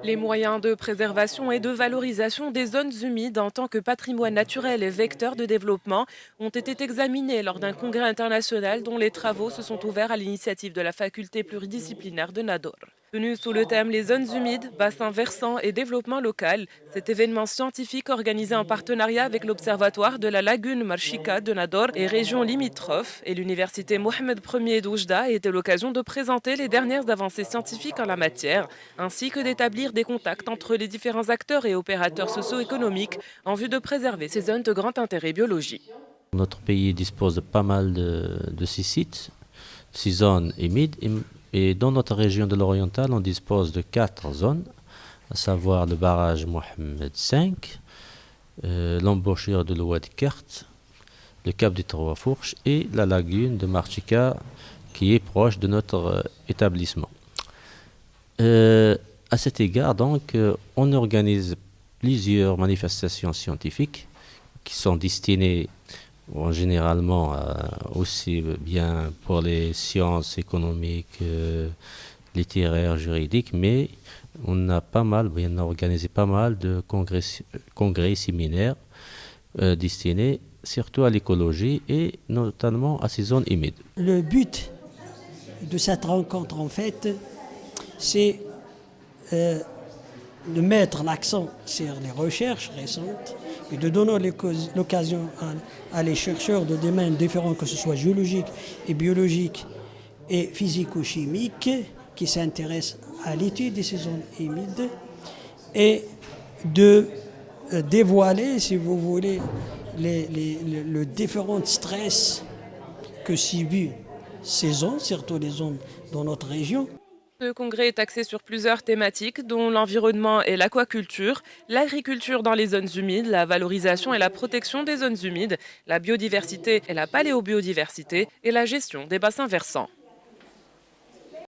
Les moyens de préservation et de valorisation des zones humides en tant que patrimoine naturel et vecteur de développement ont été examinés lors d'un congrès international dont les travaux se sont ouverts à l'initiative de la faculté pluridisciplinaire de Nador. Tenu sous le thème Les zones humides, bassins versants et développement local, cet événement scientifique organisé en partenariat avec l'Observatoire de la lagune Marchika de Nador et régions limitrophes et l'université Mohamed Ier d'Oujda était l'occasion de présenter les dernières avancées scientifiques en la matière, ainsi que d'établir des contacts entre les différents acteurs et opérateurs socio-économiques en vue de préserver ces zones de grand intérêt biologique. Notre pays dispose de pas mal de ces sites, ces zones humides. Et dans notre région de l'Oriental, on dispose de 4 zones, à savoir le barrage Mohamed V, l'embouchure de l'Oued Kert, le cap des Trois Fourches et la lagune de Marchika qui est proche de notre établissement. À cet égard, donc, on organise plusieurs manifestations scientifiques qui sont destinées généralement aussi bien pour les sciences économiques, littéraires, juridiques, mais on a organisé pas mal de congrès séminaires destinés surtout à l'écologie et notamment à ces zones humides. Le but de cette rencontre, en fait, c'est de mettre l'accent sur les recherches récentes et de donner l'occasion à les chercheurs de domaines différents, que ce soit géologique et biologique et physico-chimique, qui s'intéressent à l'étude de ces zones humides, et de dévoiler, si vous voulez, les différents stress que subissent ces zones, surtout les zones dans notre région. Ce congrès est axé sur plusieurs thématiques, dont l'environnement et l'aquaculture, l'agriculture dans les zones humides, la valorisation et la protection des zones humides, la biodiversité et la paléobiodiversité, et la gestion des bassins versants.